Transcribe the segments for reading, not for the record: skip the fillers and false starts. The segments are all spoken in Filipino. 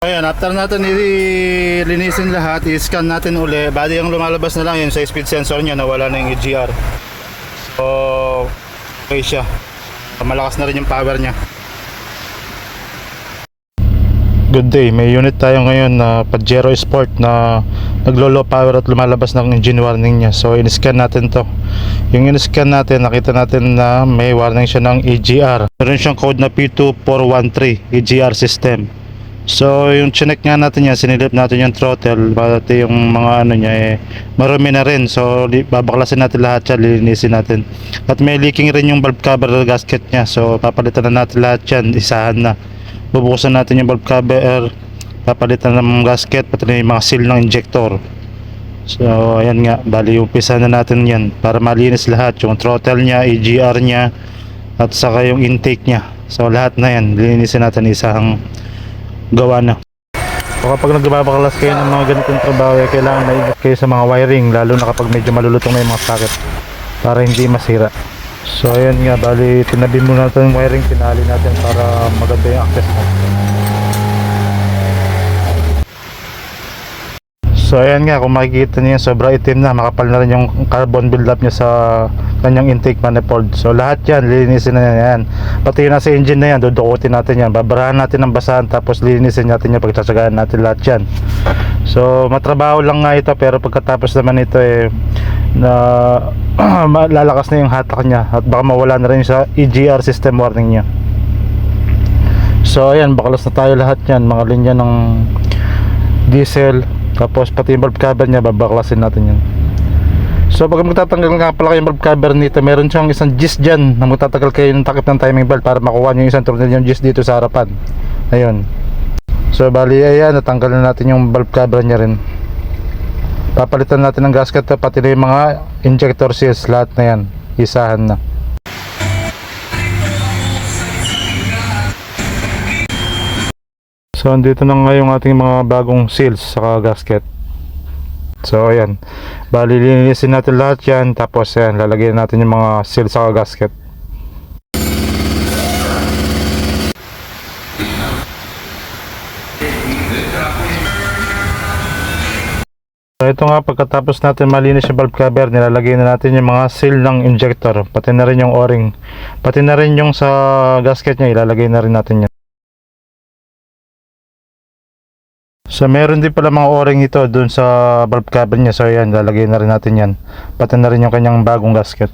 Ayan, after natin ilinisin lahat, i-scan natin uli. Bali yung lumalabas na lang yun sa speed sensor niya, nawala na yung EGR. So, okay siya. Malakas na rin yung power niya. Good day, may unit tayo ngayon na Pajero Sport na naglo-low power at lumalabas ng engine warning niya. So, in-scan natin to. Yung in-scan natin, nakita natin na may warning siya ng EGR. Meron siyang code na P2413 EGR system. So yung chinek nga natin yan, sinilip natin yung throttle, pati yung mga ano niya marumi na rin. So babaklasin natin lahat yan, lilinisin natin. At may leaking rin yung valve cover gasket niya. So papalitan na natin lahat yan, isahan na. Bubukasan natin yung valve cover, papalitan ng gasket, pati na yung mga seal ng injector. So ayan nga, bali umpisa na natin yan para malinis lahat. Yung throttle niya, EGR niya, at saka yung intake niya. So lahat na yan, lilinisin natin isang gawa na. So kapag nagbabaklas kayo ng mga ganitong trabaho, kailangan maingat kayo sa mga wiring, lalo na kapag medyo malulutong na yung mga socket para hindi masira. So ayan nga, bali tinabi muna natin yung wiring, tinali natin para maganda yung access natin. So ayan nga, kung makikita niyo sobra itim na, makapal na rin yung carbon build up niya sa kanyang intake manifold. So lahat yan, lilinisin na yan. Pati yung nasa engine na yan, dudukutin natin yan, babarahan natin ng basahan, tapos lilinisin natin yan, pagtsatsagaan natin lahat yan. So matrabaho lang nga ito, pero pagkatapos naman ito na lalakas na yung hatak niya at baka mawala na rin sa EGR system warning niya. So ayan, baklas na tayo lahat yan, mga linya ng diesel, tapos pati yung valve cover niya, babaklasin natin yan. So pag magtatanggal nga pala kayo yung valve cover nito, meron siyang isang gis dyan na magtatagal kayo ng takip ng timing belt para makuha nyo yung isang tornilyo yung gis dito sa harapan. Ayun. So bali ayan, natanggal na natin yung valve cover niya rin. Papalitan natin ng gasket, pati na yung mga injector seals, lahat na yan, isahan na. So andito na nga yung ating mga bagong seals saka gasket. So ayan, bali linisin natin lahat yan, tapos ayan, lalagyan natin yung mga seals saka gasket. So ito nga, pagkatapos natin malinis yung valve cover, nilalagay na natin yung mga seal ng injector, pati na rin yung o-ring, pati na rin yung sa gasket nya, ilalagay na rin natin yan. So meron din pala mga o-ring ito dun sa valve cover nya. So ayan, lalagay na rin natin yan, pati na rin yung kanyang bagong gasket.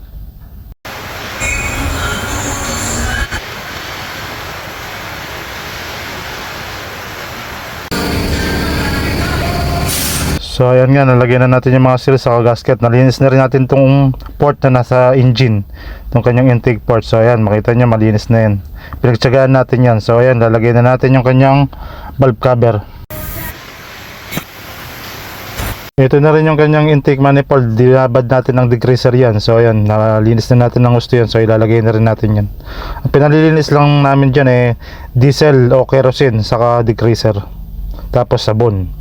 So ayan nga, nalagay na natin yung mga seal sa gasket. Nalinis na rin natin tong port na nasa engine, tong kanyang intake port. So ayan, makita nyo, malinis na yan, pinagtsagaan natin yan. So ayan, lalagay na natin yung kanyang valve cover. Ito na rin yung kanyang intake manifold, dinabad natin ng degreaser yan. So ayan, nalinis na natin ng gusto yan. So ilalagay na rin natin yan. Ang pinalilinis lang namin dyan diesel o kerosene saka degreaser, tapos sabon,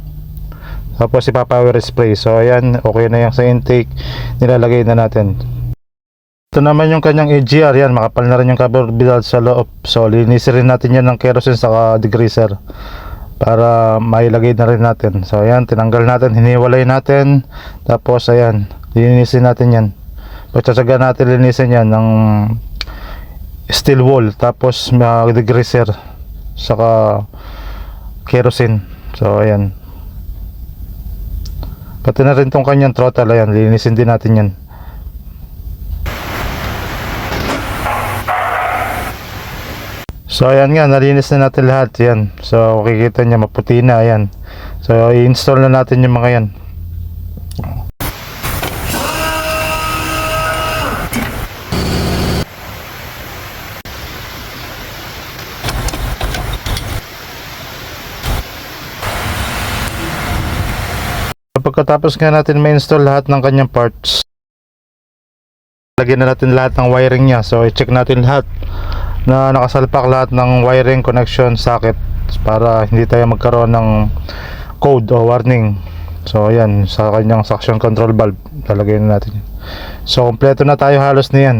tapos ipa-power spray. So ayan, okay na yan sa intake, nilalagay na natin. Ito naman yung kanyang EGR, yan, makapal na rin yung cover bilad sa loob. So linisin rin natin yan ng kerosene saka degreaser para mailagay na rin natin. So ayan, tinanggal natin, hiniwalay natin, tapos ayan, linisin natin yan. Pagtsatsaga natin linisin yan ng steel wool, tapos degreaser saka kerosene. So ayan, pati na rin tong kanyang throttle, ayan, linisin din natin yan. So ayan nga, nalinis na natin lahat yan. So makikita nyo, maputi na, ayan. So i-install na natin yung mga yan. Pagkatapos nga natin ma-install lahat ng kanyang parts, lagyan na natin lahat ng wiring nya. So i-check natin lahat na nakasalpak, lahat ng wiring, connection, socket, para hindi tayo magkaroon ng code o warning. So ayan, sa kanyang suction control valve, lalagay na natin. So kompleto na tayo halos na yan.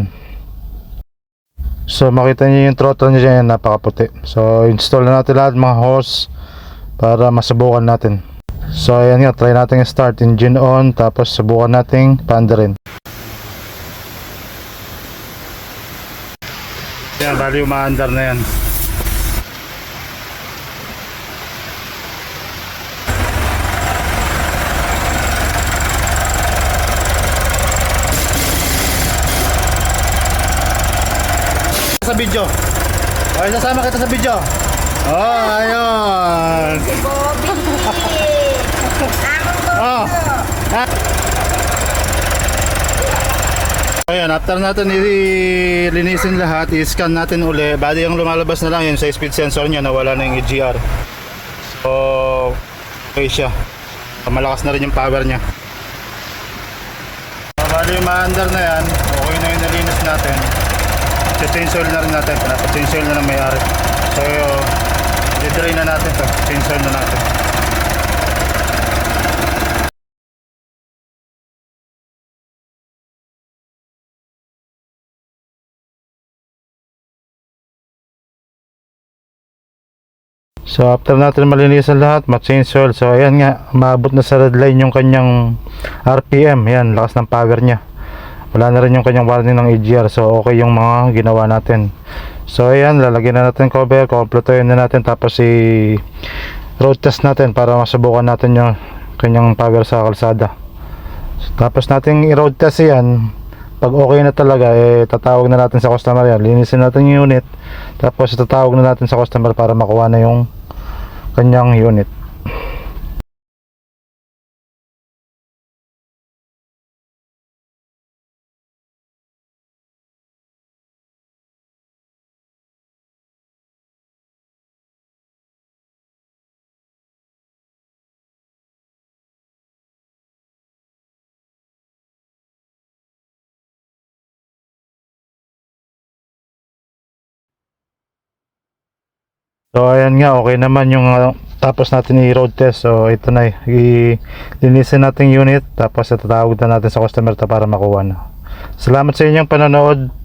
So makita niyo yung throttle niya dyan, napakaputi. So install na natin lahat, mga hose, para masubukan natin. So ayan nga, try natin start, engine on, tapos subukan nating paandarin. Yan, bali umaandar na yan. Sa video. Okay, sasama kita sa video. Oh, ayun. Bobby! Oh. Ayan, after natin ilinisin lahat, i-scan natin uli. Bali yung lumalabas na lang yun sa speed sensor niya, nawala na yung EGR. So, okay siya. Malakas na rin yung power niya. Bali yung ma-under na yan, okay na yung nalinis natin. Change oil na rin natin, pinapa-change oil na ng may-ari. So, i-drain na natin ito, change oil na natin. So after natin malinisan lahat, ma-change oil. So ayan nga, maabot na sa red line yung kanyang RPM. Yan, lakas ng power niya. Wala na rin yung kanyang warning ng EGR. So okay yung mga ginawa natin. So ayan, lalagyan na natin cover, kompletuhin na natin, tapos road test natin para masubukan natin yung kanyang power sa kalsada. So, tapos natin i-road test yan. Pag okay na talaga, tatawag na natin sa customer yan. Linisin natin yung unit, tapos tatawag na natin sa customer para makuha na yung kanyang unit. So ayan nga, okay naman yung tapos natin i-road test. So ito na, linisin natin yung unit, tapos tatawag na natin sa customer para makuha na. Salamat sa inyong panonood.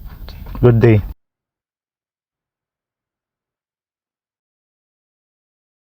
Good day.